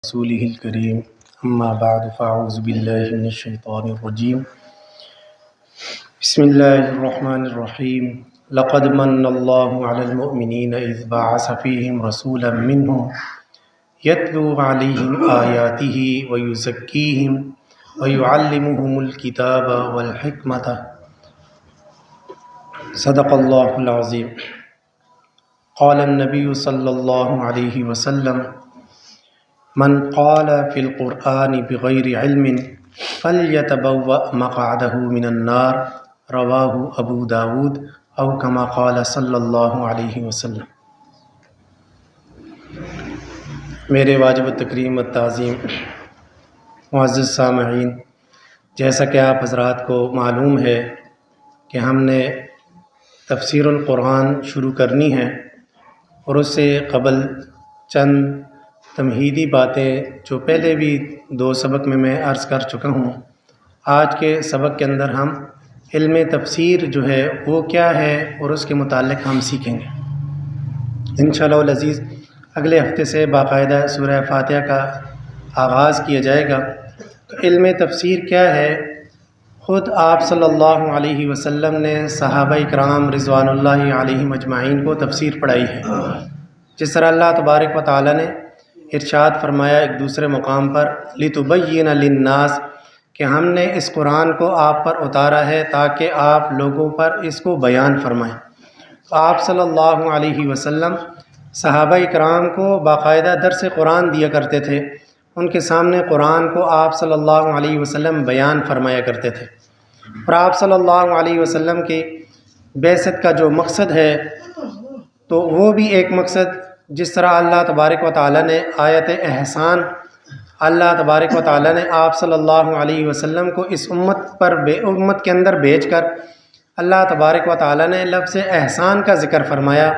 رسوله الكريم أما بعد فأعوذ بالله من الشيطان الرجيم بسم الله الرحمن الرحيم لقد من الله على المؤمنين إذ بعث فيهم رسولا منهم يتلو عليهم آياته ويزكيهم ويعلمهم الكتاب والحكمة صدق الله العظيم قال النبي صلى الله عليه وسلم من قال في القرآن بغير علم فليتبوأ مقعده من النار رواہ ابو داود او کما قال صلی اللہ علیہ وسلم۔ میرے واجب التکریم والتعظیم معزز سامعین، جیسا کہ آپ حضرات کو معلوم ہے کہ ہم نے تفسیر القرآن شروع کرنی ہے، اور اس سے قبل چند تمہیدی باتیں جو پہلے بھی دو سبق میں عرض کر چکا ہوں۔ آج کے سبق کے اندر ہم علم تفسیر جو ہے وہ کیا ہے اور اس کے متعلق ہم سیکھیں گے انشاءاللہ العزیز۔ اگلے ہفتے سے باقاعدہ سورہ فاتحہ کا آغاز کیا جائے گا۔ تو علم تفسیر کیا ہے؟ خود آپ صلی اللہ علیہ وسلم نے صحابہ اکرام رضوان اللہ علیہم اجمعین کو تفسیر پڑھائی ہے، جس طرح اللہ تبارک و تعالی نے ارشاد فرمایا ایک دوسرے مقام پر لِتُبَيِّنَ لِلنَّاسِ، کہ ہم نے اس قرآن کو آپ پر اتارا ہے تاکہ آپ لوگوں پر اس کو بیان فرمائیں۔ تو آپ صلی اللہ علیہ وسلم صحابہ اکرام کو باقاعدہ درس قرآن دیا کرتے تھے، ان کے سامنے قرآن کو آپ صلی اللہ علیہ وسلم بیان فرمایا کرتے تھے۔ اور آپ صلی اللہ علیہ وسلم کی بعثت کا جو مقصد ہے تو وہ بھی ایک مقصد، جس طرح اللہ تبارک و تعالی نے آیت احسان، اللہ تبارک و تعالی نے آپ صلی اللہ علیہ وسلم کو اس امت کے اندر بھیج کر اللہ تبارک و تعالی نے لفظ احسان کا ذکر فرمایا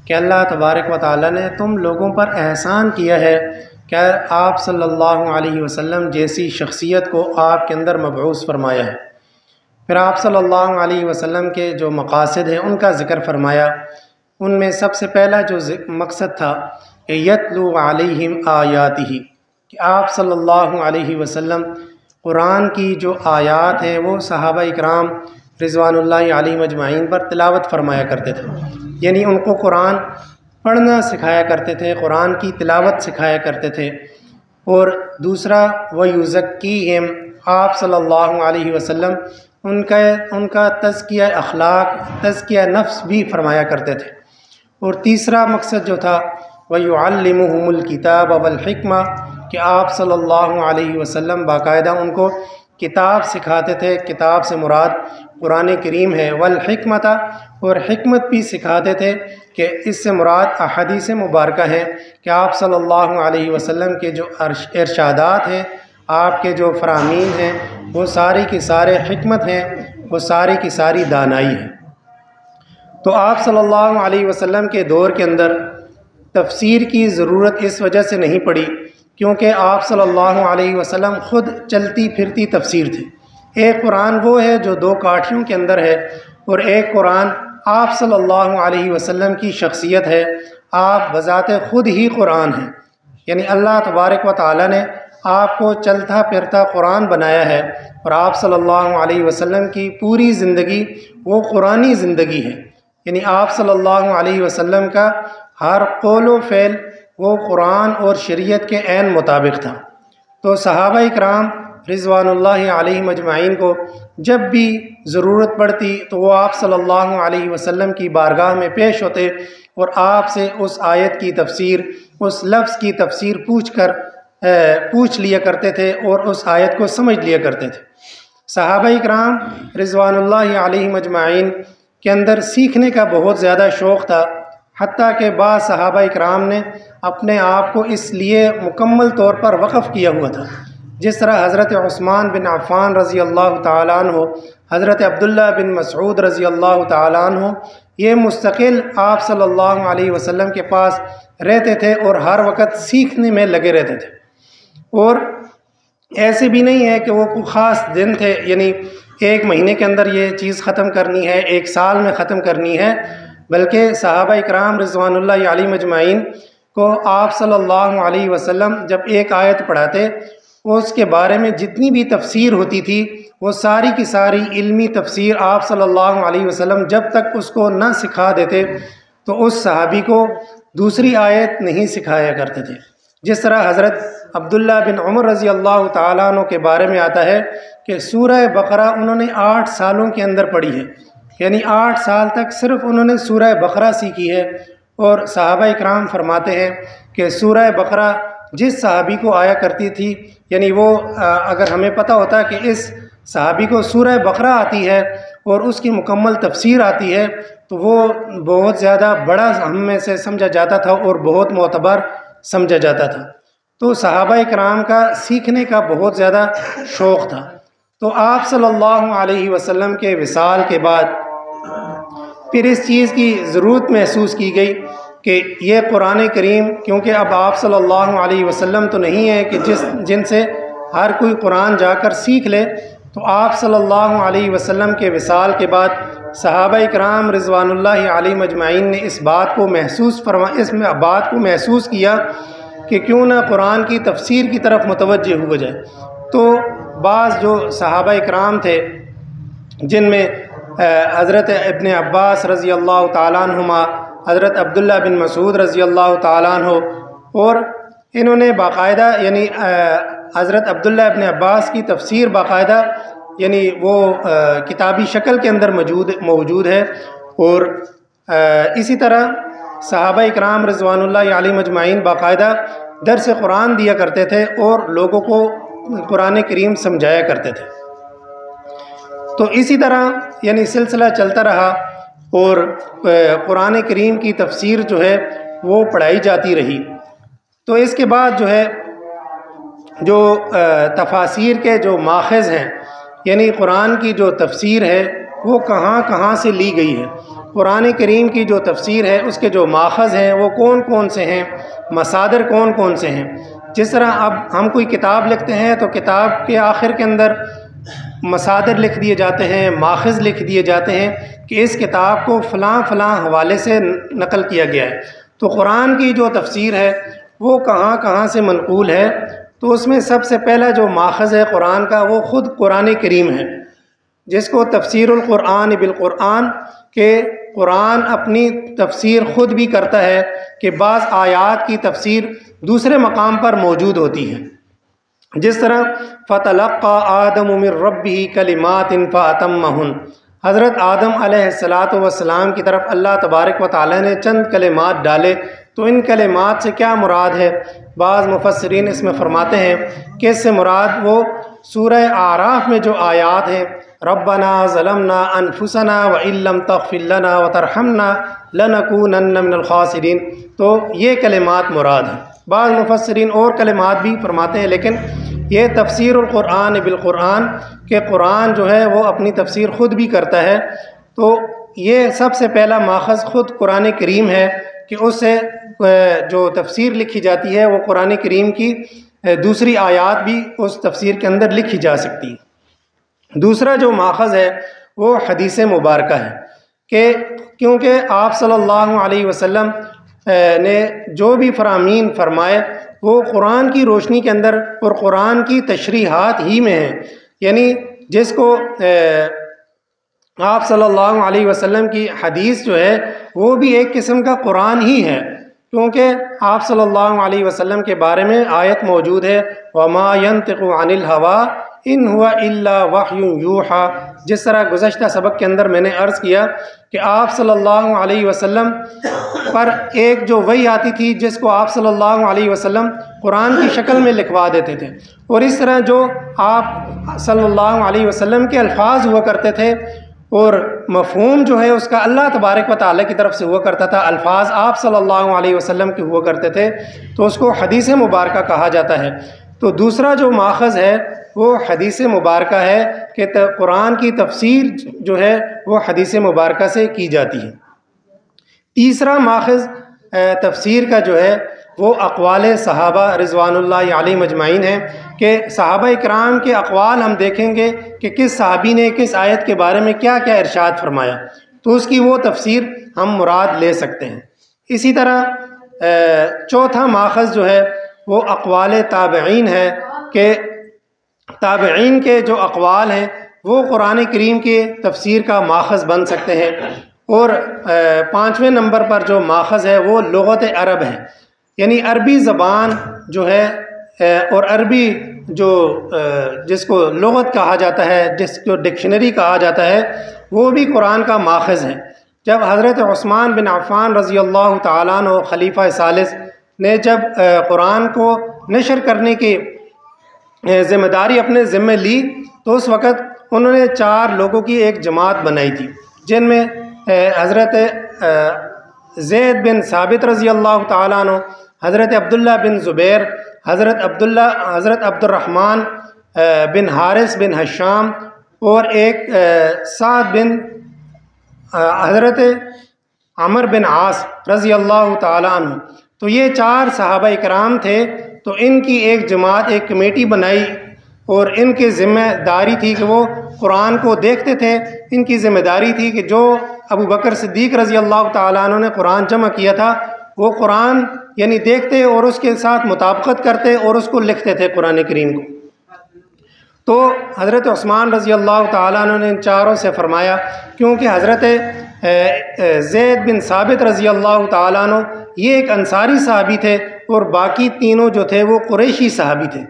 کہ اللہ تبارک و تعالی نے تم لوگوں پر احسان کیا ہے کہ آپ صلی اللہ علیہ وسلم جیسی شخصیت کو آپ کے اندر مبعوث فرمایا ہے۔ پھر آپ صلی اللہ علیہ وسلم کے جو مقاصد ہیں ان کا ذکر فرمایا۔ ان میں سب سے پہلا جو مقصد تھا کہ یتلو علیہم آیاتہ، کہ آپ صلی اللہ علیہ وسلم قرآن کی جو آیات ہیں وہ صحابہ اکرام رضوان اللہ علیہم اجمعین پر تلاوت فرمایا کرتے تھے، یعنی ان کو قرآن پڑھنا سکھایا کرتے تھے، قرآن کی تلاوت سکھایا کرتے تھے۔ اور دوسرا وَيُزَكِّيهِمْ، آپ صلی اللہ علیہ وسلم ان کا تزکیہ اخلاق، تزکیہ نفس بھی فرمایا کرتے تھے۔ اور تیسرا مقصد جو تھا وَيُعَلِّمُهُمُ الْكِتَابَ وَالْحِكْمَةَ، کہ آپ صلی اللہ علیہ وسلم باقاعدہ ان کو کتاب سکھاتے تھے، کتاب سے مراد قرآن کریم ہے، والحکمت، اور حکمت بھی سکھاتے تھے کہ اس سے مراد احادیث مبارکہ ہیں کہ آپ صلی اللہ علیہ وسلم کے جو ارشادات ہیں، آپ کے جو فرامین ہیں، وہ سارے کی سارے حکمت ہیں، وہ ساری کی ساری دانائی ہے۔ تو آپ صلی اللہ علیہ وسلم کے دور کے اندر تفسیر کی ضرورت اس وجہ سے نہیں پڑی کیونکہ آپ صلی اللہ علیہ وسلم خود چلتی پھرتی تفسیر تھے۔ ایک قرآن وہ ہے جو دو کاٹھیوں کے اندر ہے، اور ایک قرآن آپ صلی اللہ علیہ وسلم کی شخصیت ہے، آپ بذات خود ہی قرآن ہیں، یعنی اللہ تبارک و تعالی نے آپ کو چلتا پھرتا قرآن بنایا ہے، اور آپ صلی اللہ علیہ وسلم کی پوری زندگی وہ قرآنی زندگی ہے، یعنی آپ صلی اللہ علیہ وسلم کا ہر قول و فعل وہ قرآن اور شریعت کے عین مطابق تھا۔ تو صحابہ اکرام رضوان اللہ علیہم اجمعین کو جب بھی ضرورت پڑتی تو وہ آپ صلی اللہ علیہ وسلم کی بارگاہ میں پیش ہوتے اور آپ سے اس آیت کی تفسیر، اس لفظ کی تفسیر پوچھ لیا کرتے تھے اور اس آیت کو سمجھ لیا کرتے تھے۔ صحابہ اکرام رضوان اللہ علیہم اجمعین کے اندر سیکھنے کا بہت زیادہ شوق تھا، حتیٰ کہ بعض صحابہ اکرام نے اپنے آپ کو اس لیے مکمل طور پر وقف کیا ہوا تھا، جس طرح حضرت عثمان بن عفان رضی اللہ تعالیٰ عنہ، حضرت عبداللہ بن مسعود رضی اللہ تعالیٰ عنہ، یہ مستقل آپ صلی اللہ علیہ وسلم کے پاس رہتے تھے اور ہر وقت سیکھنے میں لگے رہتے تھے۔ اور ایسے بھی نہیں ہے کہ وہ کوئی خاص دن تھے، یعنی ایک مہینے کے اندر یہ چیز ختم کرنی ہے، ایک سال میں ختم کرنی ہے، بلکہ صحابہ اکرام رضوان اللہ علیہم اجمعین کو آپ صلی اللہ علیہ وسلم جب ایک آیت پڑھاتے اس کے بارے میں جتنی بھی تفسیر ہوتی تھی وہ ساری کی ساری علمی تفسیر آپ صلی اللہ علیہ وسلم جب تک اس کو نہ سکھا دیتے تو اس صحابی کو دوسری آیت نہیں سکھایا کرتے تھے۔ جس طرح حضرت عبداللہ بن عمر رضی اللہ تعالیٰ عنہ کے بارے میں آتا ہے کہ سورہ بقرہ انہوں نے 8 سالوں کے اندر پڑھی ہے، یعنی 8 سال تک صرف انہوں نے سورہ بقرہ سیکھی ہے۔ اور صحابہ اکرام فرماتے ہیں کہ سورہ بقرہ جس صحابی کو آیا کرتی تھی، یعنی وہ اگر ہمیں پتہ ہوتا کہ اس صحابی کو سورہ بقرہ آتی ہے اور اس کی مکمل تفسیر آتی ہے تو وہ بہت زیادہ بڑا ہم میں سے سمجھا جاتا تھا اور بہت معتبر سمجھا جاتا تھا۔ تو صحابہ کرام کا سیکھنے کا بہت زیادہ شوق تھا۔ تو آپ صلی اللہ علیہ وسلم کے وصال کے بعد پھر اس چیز کی ضرورت محسوس کی گئی کہ یہ قرآن کریم، کیونکہ اب آپ صلی اللہ علیہ وسلم تو نہیں ہے کہ جن سے ہر کوئی قرآن جا کر سیکھ لے، تو آپ صلی اللہ علیہ وسلم کے وصال کے بعد صحابہ کرام رضوان اللہ علیہم اجمعین نے اس بات کو محسوس کیا کہ کیوں نہ قرآن کی تفسیر کی طرف متوجہ ہو جائے۔ تو بعض جو صحابہ کرام تھے جن میں حضرت ابن عباس رضی اللہ تعالیٰ عنہما، حضرت عبداللہ بن مسعود رضی اللہ تعالیٰ عنہ، اور انہوں نے باقاعدہ یعنی حضرت عبداللہ ابن عباس کی تفسیر باقاعدہ یعنی وہ کتابی شکل کے اندر موجود ہے۔ اور اسی طرح صحابہ اکرام رضوان اللہ علیہم اجمعین باقاعدہ درس قرآن دیا کرتے تھے اور لوگوں کو قرآن کریم سمجھایا کرتے تھے۔ تو اسی طرح یعنی سلسلہ چلتا رہا اور قرآن کریم کی تفسیر جو ہے وہ پڑھائی جاتی رہی۔ تو اس کے بعد جو ہے جو تفاسیر کے جو ماخذ ہیں، یعنی قرآن کی جو تفسیر ہے وہ کہاں کہاں سے لی گئی ہے، قرآن کریم کی جو تفسیر ہے اس کے جو ماخذ ہیں وہ کون کون سے ہیں، مصادر کون کون سے ہیں۔ جس طرح اب ہم کوئی کتاب لکھتے ہیں تو کتاب کے آخر کے اندر مصادر لکھ دیے جاتے ہیں، ماخذ لکھ دیے جاتے ہیں کہ اس کتاب کو فلاں فلاں حوالے سے نقل کیا گیا ہے۔ تو قرآن کی جو تفسیر ہے وہ کہاں کہاں سے منقول ہے، تو اس میں سب سے پہلا جو ماخذ ہے قرآن کا وہ خود قرآن کریم ہے، جس کو تفسیر القرآن بالقرآن کہ قرآن اپنی تفسیر خود بھی کرتا ہے کہ بعض آیات کی تفسیر دوسرے مقام پر موجود ہوتی ہے۔ جس طرح فَتَلَقَّى آدَمُ مِن رَبِّهِ كَلِمَاتٍ فَأَتَمَّهُنَّ، حضرت آدم علیہ السلام کی طرف اللہ تبارک و تعالی نے چند کلمات ڈالے، تو ان کلمات سے کیا مراد ہے؟ بعض مفسرین اس میں فرماتے ہیں کہ اس سے مراد وہ سورہ اعراف میں جو آیات ہیں، ربنا ظلمنا انفسنا وان لم تغفر لنا وترحمنا لنکونن من الخاسرین، تو یہ کلمات مراد ہیں۔ بعض مفسرین اور کلمات بھی فرماتے ہیں، لیکن یہ تفسیر القرآن بالقرآن کہ قرآن جو ہے وہ اپنی تفسیر خود بھی کرتا ہے۔ تو یہ سب سے پہلا ماخذ خود قرآن کریم ہے کہ اس سے جو تفسیر لکھی جاتی ہے وہ قرآن کریم کی دوسری آیات بھی اس تفسیر کے اندر لکھی جا سکتی ہے۔ دوسرا جو ماخذ ہے وہ حدیث مبارکہ ہے کہ کیونکہ آپ صلی اللہ علیہ وسلم نے جو بھی فرامین فرمائے وہ قرآن کی روشنی کے اندر اور قرآن کی تشریحات ہی میں ہیں، یعنی جس کو آپ صلی اللہ علیہ وسلم کی حدیث جو ہے وہ بھی ایک قسم کا قرآن ہی ہے، کیونکہ آپ صلی اللہ علیہ وسلم کے بارے میں آیت موجود ہے وَمَا يَنطِقُ عَنِ الْهَوَىٰ إِنْ هُوَ إِلَّا وَحْيٌ يُوحَىٰ۔ جس طرح گزشتہ سبق کے اندر میں نے عرض کیا کہ آپ صلی اللہ علیہ وسلم پر ایک جو وحی آتی تھی جس کو آپ صلی اللہ علیہ وسلم قرآن کی شکل میں لکھوا دیتے تھے، اور اس طرح جو آپ صلی اللہ علیہ وسلم کے الفاظ ہوا کرتے تھے اور مفہوم جو ہے اس کا اللہ تبارک و تعالیٰ کی طرف سے ہوا کرتا تھا، الفاظ آپ صلی اللہ علیہ وسلم کے ہوا کرتے تھے، تو اس کو حدیث مبارکہ کہا جاتا ہے۔ تو دوسرا جو ماخذ ہے وہ حدیث مبارکہ ہے کہ قرآن کی تفسیر جو ہے وہ حدیث مبارکہ سے کی جاتی ہے۔ تیسرا ماخذ تفسیر کا جو ہے وہ اقوال صحابہ رضوان اللہ علیہم اجمعین ہیں کہ صحابہ اکرام کے اقوال ہم دیکھیں گے کہ کس صحابی نے کس آیت کے بارے میں کیا کیا ارشاد فرمایا، تو اس کی وہ تفسیر ہم مراد لے سکتے ہیں۔ اسی طرح چوتھا ماخذ جو ہے وہ اقوال تابعین ہے کہ تابعین کے جو اقوال ہیں وہ قرآن کریم کے تفسیر کا ماخذ بن سکتے ہیں۔ اور پانچویں نمبر پر جو ماخذ ہے وہ لغت عرب ہے، یعنی عربی زبان جو ہے اور عربی جو جس کو لغت کہا جاتا ہے، جس کو ڈکشنری کہا جاتا ہے، وہ بھی قرآن کا ماخذ ہے۔ جب حضرت عثمان بن عفان رضی اللہ تعالیٰ عنہ خلیفہ ثالث نے جب قرآن کو نشر کرنے کی ذمہ داری اپنے ذمے لی تو اس وقت انہوں نے 4 لوگوں کی ایک جماعت بنائی تھی، جن میں حضرت زید بن ثابت رضی اللہ تعالیٰ عنہ، حضرت عبداللہ بن زبیر، حضرت عبد الرحمن بن حارث بن حشام اور ایک سعد بن حضرت عمر بن عاص رضی اللہ تعالیٰ عنہ۔ تو یہ 4 صحابہ اکرام تھے، تو ان کی ایک جماعت، ایک کمیٹی بنائی اور ان کی ذمہ داری تھی کہ وہ قرآن کو دیکھتے تھے۔ ان کی ذمہ داری تھی کہ جو ابو بکر صدیق رضی اللہ تعالیٰ عنہ نے قرآن جمع کیا تھا وہ قرآن یعنی دیکھتے اور اس کے ساتھ مطابقت کرتے اور اس کو لکھتے تھے قرآن کریم کو۔ تو حضرت عثمان رضی اللہ تعالیٰ عنہ نے ان 4 سے فرمایا، کیونکہ حضرت زید بن ثابت رضی اللہ تعالیٰ عنہ یہ ایک انصاری صحابی تھے اور باقی تینوں جو تھے وہ قریشی صحابی تھے،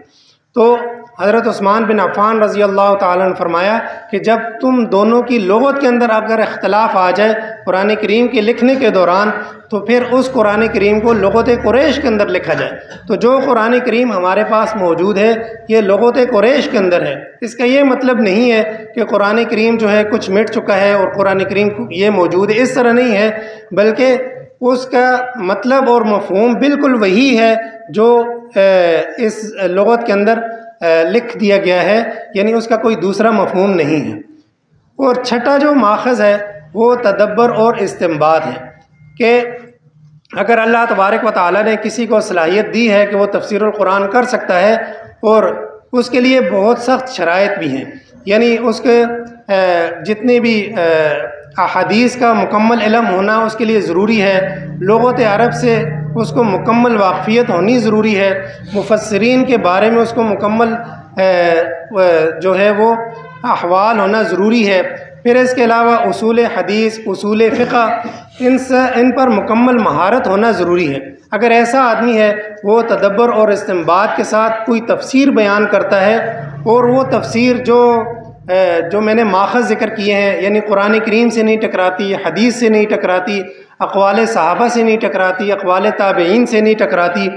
تو حضرت عثمان بن عفان رضی اللہ تعالیٰ نے فرمایا کہ جب تم دونوں کی لغت کے اندر اگر اختلاف آ جائے قرآن کریم کے لکھنے کے دوران، تو پھر اس قرآن کریم کو لغت قریش کے اندر لکھا جائے۔ تو جو قرآن کریم ہمارے پاس موجود ہے یہ لغت قریش کے اندر ہے۔ اس کا یہ مطلب نہیں ہے کہ قرآن کریم جو ہے کچھ مٹ چکا ہے اور قرآن کریم یہ موجود ہے، اس طرح نہیں ہے، بلکہ اس کا مطلب اور مفہوم بالکل وہی ہے جو اس لغت کے اندر لکھ دیا گیا ہے، یعنی اس کا کوئی دوسرا مفہوم نہیں ہے۔ اور چھٹا جو ماخذ ہے وہ تدبر اور استنباط ہے کہ اگر اللہ تبارک و تعالیٰ نے کسی کو صلاحیت دی ہے کہ وہ تفسیر القرآن کر سکتا ہے اور اس کے لیے بہت سخت شرائط بھی ہیں، یعنی اس کے جتنے بھی احادیث کا مکمل علم ہونا اس کے لیے ضروری ہے، لغت عرب سے اس کو مکمل واقفیت ہونی ضروری ہے، مفسرین کے بارے میں اس کو مکمل جو ہے وہ احوال ہونا ضروری ہے، پھر اس کے علاوہ اصول حدیث، اصول فقہ، ان پر مکمل مہارت ہونا ضروری ہے۔ اگر ایسا آدمی ہے وہ تدبر اور استنباط کے ساتھ کوئی تفسیر بیان کرتا ہے اور وہ تفسیر جو میں نے ماخذ ذکر کیے ہیں، یعنی قرآن کریم سے نہیں ٹکراتی، حدیث سے نہیں ٹکراتی، اقوال صحابہ سے نہیں ٹکراتی، اقوال تابعین سے نہیں ٹکراتی،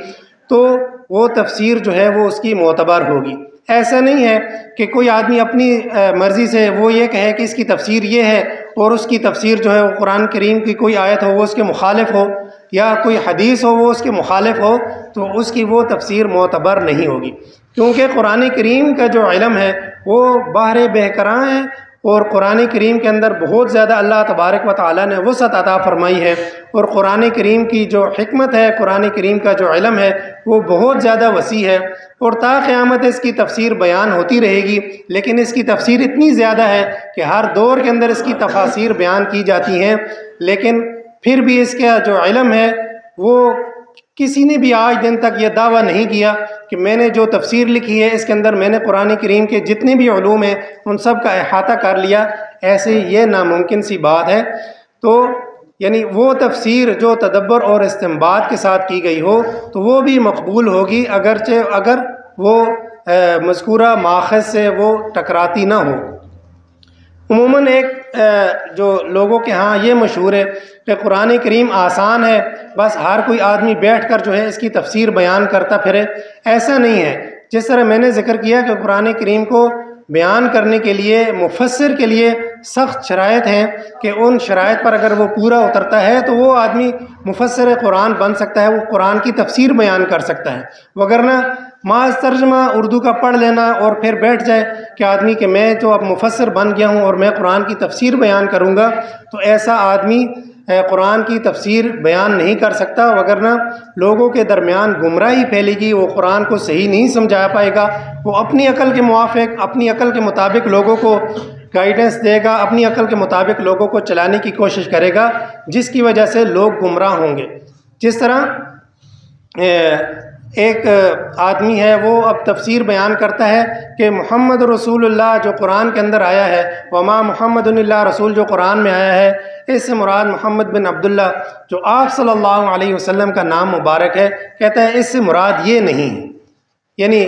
تو وہ تفسیر جو ہے وہ اس کی معتبر ہوگی۔ ایسا نہیں ہے کہ کوئی آدمی اپنی مرضی سے وہ یہ کہے کہ اس کی تفسیر یہ ہے اور اس کی تفسیر جو ہے وہ قرآن کریم کی کوئی آیت ہو وہ اس کے مخالف ہو یا کوئی حدیث ہو وہ اس کے مخالف ہو، تو اس کی وہ تفسیر معتبر نہیں ہوگی، کیونکہ قرآن کریم کا جو علم ہے وہ بحر بحکراں ہے اور قرآن کریم کے اندر بہت زیادہ اللہ تبارک و تعالیٰ نے وسعت عطا فرمائی ہے، اور قرآن کریم کی جو حکمت ہے، قرآن کریم کا جو علم ہے وہ بہت زیادہ وسیع ہے، اور تا قیامت اس کی تفسیر بیان ہوتی رہے گی، لیکن اس کی تفسیر اتنی زیادہ ہے کہ ہر دور کے اندر اس کی تفاسیر بیان کی جاتی ہیں، لیکن پھر بھی اس کا جو علم ہے وہ کسی نے بھی آج دن تک یہ دعویٰ نہیں کیا کہ میں نے جو تفسیر لکھی ہے اس کے اندر میں نے قرآن کریم کے جتنے بھی علوم ہیں ان سب کا احاطہ کر لیا، ایسے یہ ناممکن سی بات ہے۔ تو یعنی وہ تفسیر جو تدبر اور استنباط کے ساتھ کی گئی ہو تو وہ بھی مقبول ہوگی، اگرچہ اگر وہ مذکورہ ماخذ سے وہ ٹکراتی نہ ہو۔ عموماً ایک جو لوگوں کے ہاں یہ مشہور ہے کہ قرآن کریم آسان ہے، بس ہر کوئی آدمی بیٹھ کر جو ہے اس کی تفسیر بیان کرتا پھرے، ایسا نہیں ہے۔ جس طرح میں نے ذکر کیا کہ قرآن کریم کو بیان کرنے کے لیے مفسر کے لیے سخت شرائط ہیں کہ ان شرائط پر اگر وہ پورا اترتا ہے تو وہ آدمی مفسر قرآن بن سکتا ہے، وہ قرآن کی تفسیر بیان کر سکتا ہے، وگرنہ محض ترجمہ اردو کا پڑھ لینا اور پھر بیٹھ جائے کہ آدمی کہ میں تو اب مفسر بن گیا ہوں اور میں قرآن کی تفسیر بیان کروں گا، تو ایسا آدمی قرآن کی تفسیر بیان نہیں کر سکتا، وگرنہ لوگوں کے درمیان گمراہی پھیلے گی، وہ قرآن کو صحیح نہیں سمجھا پائے گا، وہ اپنی عقل کے موافق، اپنی عقل کے مطابق لوگوں کو گائیڈنس دے گا، اپنی عقل کے مطابق لوگوں کو چلانے کی کوشش کرے گا، جس کی وجہ سے لوگ گمراہ ہوں گے۔ جس طرح ایک آدمی ہے وہ اب تفسیر بیان کرتا ہے کہ محمد رسول اللہ جو قرآن کے اندر آیا ہے، وما محمد اللہ رسول جو قرآن میں آیا ہے، اس سے مراد محمد بن عبداللہ جو آپ صلی اللہ علیہ وسلم کا نام مبارک ہے، کہتا ہے اس سے مراد یہ نہیں ہے۔ یعنی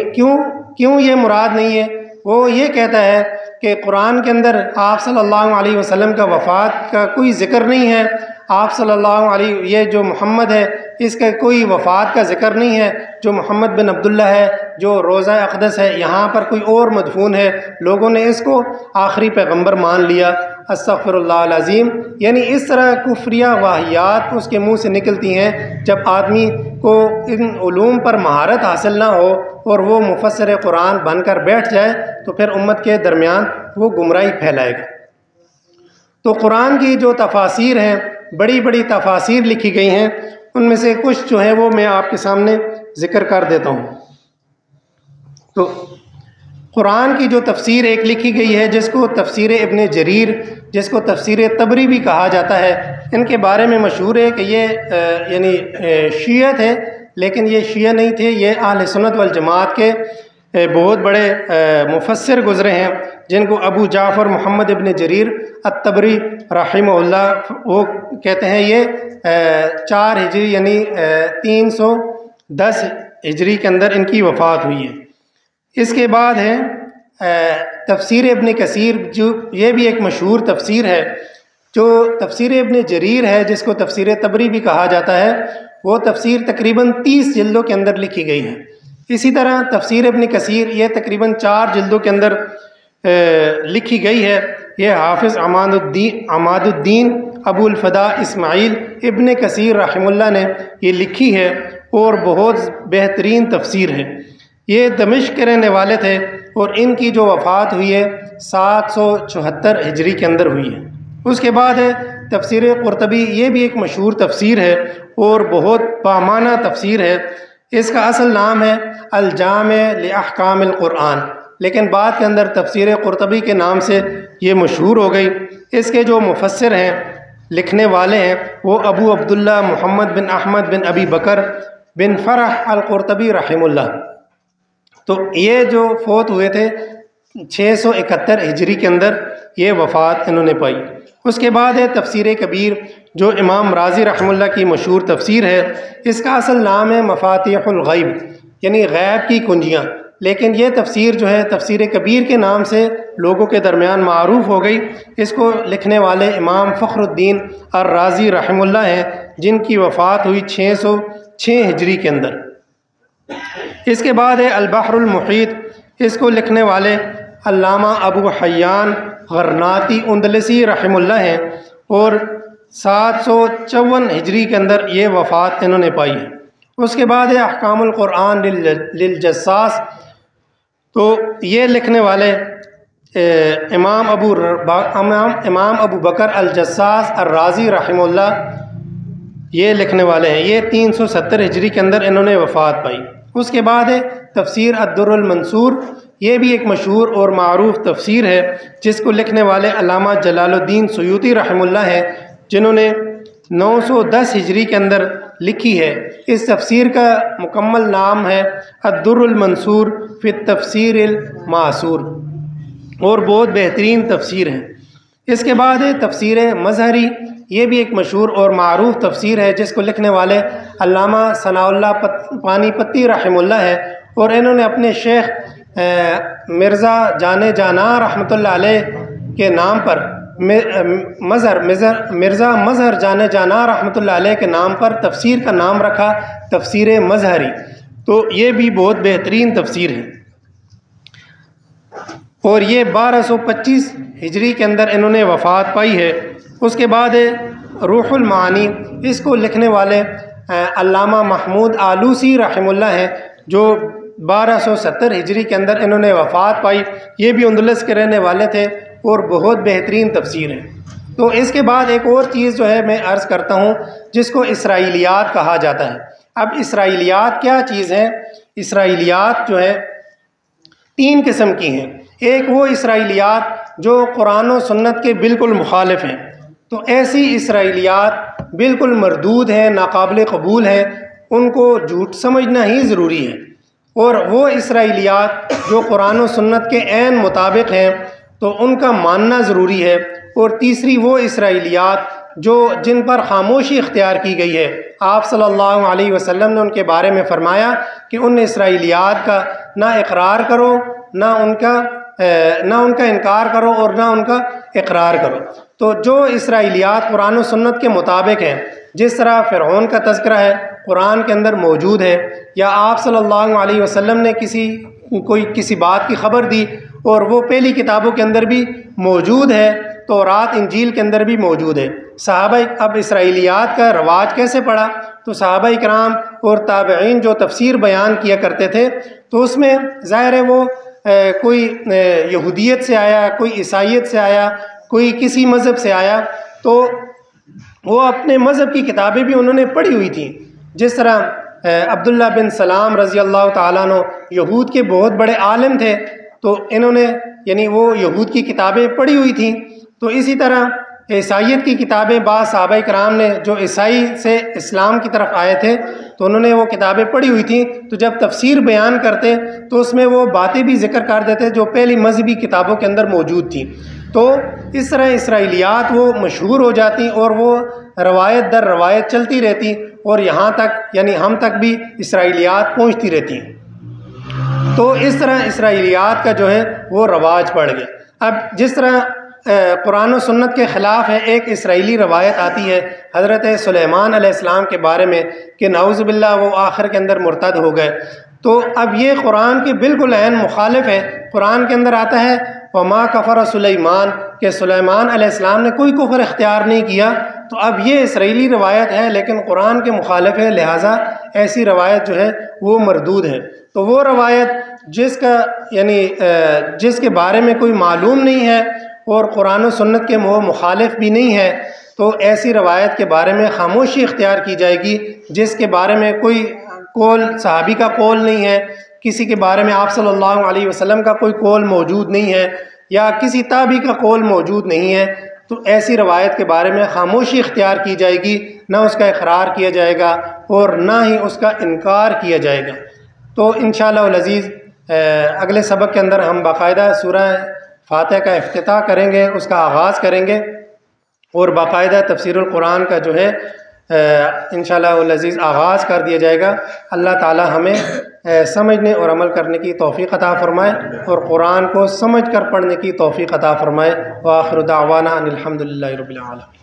کیوں یہ مراد نہیں ہے؟ وہ یہ کہتا ہے کہ قرآن کے اندر آپ صلی اللہ علیہ وسلم کا وفات کا کوئی ذکر نہیں ہے، آپ صلی اللہ علیہ، یہ جو محمد ہے اس کا کوئی وفات کا ذکر نہیں ہے، جو محمد بن عبداللہ ہے، جو روضہ اقدس ہے، یہاں پر کوئی اور مدفون ہے، لوگوں نے اس کو آخری پیغمبر مان لیا۔ استغفر اللہ العظیم۔ یعنی اس طرح کفریہ واہیات اس کے منہ سے نکلتی ہیں جب آدمی کو ان علوم پر مہارت حاصل نہ ہو اور وہ مفسر قرآن بن کر بیٹھ جائے تو پھر امت کے درمیان وہ گمراہی پھیلائے گا۔ تو قرآن کی جو تفاسیر ہیں، بڑی بڑی تفاسیر لکھی گئی ہیں، ان میں سے کچھ جو ہیں وہ میں آپ کے سامنے ذکر کر دیتا ہوں۔ تو قرآن کی جو تفسیر ایک لکھی گئی ہے جس کو تفسیر ابن جریر، جس کو تفسیر طبری بھی کہا جاتا ہے، ان کے بارے میں مشہور ہے کہ یہ یعنی شیعہ تھے، لیکن یہ شیعہ نہیں تھے، یہ اہل سنت والجماعت کے بہت بڑے مفسر گزرے ہیں، جن کو ابو جعفر محمد ابن جریر الطبری رحمہ اللہ وہ کہتے ہیں۔ یہ 4 ہجری یعنی 310 ہجری کے اندر ان کی وفات ہوئی ہے۔ اس کے بعد ہے تفسیر ابن کثیر، جو یہ بھی ایک مشہور تفسیر ہے۔ جو تفسیر ابن جریر ہے جس کو تفسیر طبری بھی کہا جاتا ہے، وہ تفسیر تقریباً 30 جلدوں کے اندر لکھی گئی ہے۔ اسی طرح تفسیر ابن کثیر یہ تقریباً 4 جلدوں کے اندر لکھی گئی ہے۔ یہ حافظ عماد الدین ابو الفدا اسماعیل ابن کثیر رحمہ اللہ نے یہ لکھی ہے اور بہت بہترین تفسیر ہے۔ یہ دمشق کے رہنے والے تھے اور ان کی جو وفات ہوئی ہے 774 ہجری کے اندر ہوئی ہے۔ اس کے بعد ہے تفسیر قرطبی، یہ بھی ایک مشہور تفسیر ہے اور بہت بامعنی تفسیر ہے۔ اس کا اصل نام ہے الجامع لاحکام القرآن، لیکن بعد کے اندر تفسیر قرطبی کے نام سے یہ مشہور ہو گئی۔ اس کے جو مفسر ہیں، لکھنے والے ہیں، وہ ابو عبداللہ محمد بن احمد بن ابی بکر بن فرح القرطبی رحمہ اللہ۔ تو یہ جو فوت ہوئے تھے 671 ہجری کے اندر یہ وفات انہوں نے پائی۔ اس کے بعد ہے تفسیر کبیر، جو امام رازی رحمہ اللہ کی مشہور تفسیر ہے۔ اس کا اصل نام ہے مفاتیح الغیب، یعنی غیب کی کنجیاں، لیکن یہ تفسیر جو ہے تفسیر کبیر کے نام سے لوگوں کے درمیان معروف ہو گئی۔ اس کو لکھنے والے امام فخر الدین الرازی رحمہ اللہ ہیں، جن کی وفات ہوئی 606 ہجری کے اندر۔ اس کے بعد ہے البحر المحیط، اس کو لکھنے والے علامہ ابو حیان غرناطی اندلسی رحمہ اللہ ہیں اور 754 ہجری کے اندر یہ وفات انہوں نے پائی ہے۔ اس کے بعد ہے احکام القرآن للجساس، تو یہ لکھنے والے امام ابو بکر الجساس الرازی رحمہ اللہ یہ لکھنے والے ہیں۔ یہ 370 ہجری کے اندر انہوں نے وفات پائی۔ اس کے بعد ہے تفسیر الدر المنصور، یہ بھی ایک مشہور اور معروف تفسیر ہے جس کو لکھنے والے علامہ جلال الدین سیوطی رحمہ اللہ ہیں، جنہوں نے 910 ہجری کے اندر لکھی ہے۔ اس تفسیر کا مکمل نام ہے الدر المنصور فی التفسیر المعصور اور بہت بہترین تفسیر ہے۔ اس کے بعد ہے تفسیر مظہری، یہ بھی ایک مشہور اور معروف تفسیر ہے جس کو لکھنے والے علامہ ثناء اللہ پانی پتی رحمہ اللہ ہے، اور انہوں نے اپنے شیخ مرزا جانے جانا رحمۃ اللہ علیہ کے نام پر مرزا مظہر جانے جانا رحمۃ اللہ علیہ کے نام پر تفسیر کا نام رکھا تفسیر مظہری، تو یہ بھی بہت بہترین تفسیر ہے۔ اور یہ 1225 ہجری کے اندر انہوں نے وفات پائی ہے۔ اس کے بعد ہے روح المعانی، اس کو لکھنے والے علامہ محمود آلوسی رحمہ اللہ ہیں، جو 1270 ہجری کے اندر انہوں نے وفات پائی۔ یہ بھی اندلس کے رہنے والے تھے اور بہت بہترین تفسیر ہے۔ تو اس کے بعد ایک اور چیز جو ہے میں عرض کرتا ہوں جس کو اسرائیلیات کہا جاتا ہے۔ اب اسرائیلیات کیا چیز ہے؟ اسرائیلیات جو ہے 3 قسم کی ہیں۔ ایک وہ اسرائیلیات جو قرآن و سنت کے بالکل مخالف ہیں، تو ایسی اسرائیلیات بالکل مردود ہیں، ناقابل قبول ہیں، ان کو جھوٹ سمجھنا ہی ضروری ہے، اور وہ اسرائیلیات جو قرآن و سنت کے عین مطابق ہیں تو ان کا ماننا ضروری ہے، اور تیسری وہ اسرائیلیات جن پر خاموشی اختیار کی گئی ہے۔ آپ صلی اللہ علیہ وسلم نے ان کے بارے میں فرمایا کہ ان اسرائیلیات کا نہ اقرار کرو، نہ ان کا انکار کرو، اور نہ ان کا اقرار کرو۔ تو جو اسرائیلیات قرآن و سنت کے مطابق ہیں، جس طرح فرعون کا تذکرہ ہے قرآن کے اندر موجود ہے، یا آپ صلی اللہ علیہ وسلم نے کسی بات کی خبر دی اور وہ پہلی کتابوں کے اندر بھی موجود ہے، تورات انجیل کے اندر بھی موجود ہے۔ صحابہ اب اسرائیلیات کا رواج کیسے پڑا؟ تو صحابہ کرام اور تابعین جو تفسیر بیان کیا کرتے تھے تو اس میں ظاہر ہے وہ کوئی یہودیت سے آیا، کوئی عیسائیت سے آیا، کوئی کسی مذہب سے آیا، تو وہ اپنے مذہب کی کتابیں بھی انہوں نے پڑھی ہوئی تھیں۔ جس طرح عبداللہ بن سلام رضی اللہ تعالیٰ عنہ یہود کے بہت بڑے عالم تھے، تو انہوں نے یعنی وہ یہود کی کتابیں پڑھی ہوئی تھیں۔ تو اسی طرح عیسائیت کی کتابیں بعض صحابہ کرام نے جو عیسائی سے اسلام کی طرف آئے تھے تو انہوں نے وہ کتابیں پڑھی ہوئی تھیں، تو جب تفسیر بیان کرتے تو اس میں وہ باتیں بھی ذکر کر دیتے جو پہلی مذہبی کتابوں کے اندر موجود تھیں۔ تو اس طرح اسرائیلیات وہ مشہور ہو جاتی اور وہ روایت در روایت چلتی رہتی، اور یہاں تک یعنی ہم تک بھی اسرائیلیات پہنچتی رہتی ہیں۔ تو اس طرح اسرائیلیات کا جو ہے وہ رواج پڑ گیا۔ اب جس طرح قرآن و سنت کے خلاف ہے، ایک اسرائیلی روایت آتی ہے حضرت سلیمان علیہ السلام کے بارے میں کہ نعوذ باللہ وہ آخر کے اندر مرتد ہو گئے۔ تو اب یہ قرآن کے بالکل عین مخالف ہے۔ قرآن کے اندر آتا ہے وما کفر سلیمان، کہ سلیمان علیہ السلام نے کوئی کفر اختیار نہیں کیا۔ تو اب یہ اسرائیلی روایت ہے لیکن قرآن کے مخالف ہے، لہٰذا ایسی روایت جو ہے وہ مردود ہے۔ تو وہ روایت جس کے بارے میں کوئی معلوم نہیں ہے اور قرآن و سنت کے مخالف بھی نہیں ہے، تو ایسی روایت کے بارے میں خاموشی اختیار کی جائے گی۔ جس کے بارے میں کوئی قول صحابی کا قول نہیں ہے، کسی کے بارے میں آپ صلی اللہ علیہ وسلم کا کوئی قول موجود نہیں ہے، یا کسی تابعی کا قول موجود نہیں ہے، تو ایسی روایت کے بارے میں خاموشی اختیار کی جائے گی، نہ اس کا اقرار کیا جائے گا اور نہ ہی اس کا انکار کیا جائے گا۔ تو انشاءاللہ العزیز اگلے سبق کے اندر ہم باقاعدہ سورہ فاتحہ کا افتتاح کریں گے، اس کا آغاز کریں گے، اور باقاعدہ تفسیر القرآن کا جو ہے انشاءاللہ العزیز آغاز کر دیا جائے گا۔ اللہ تعالی ہمیں سمجھنے اور عمل کرنے کی توفیق عطا فرمائے، اور قرآن کو سمجھ کر پڑھنے کی توفیق عطا فرمائے۔ وآخر دعوانا ان الحمد للہ رب العالمین۔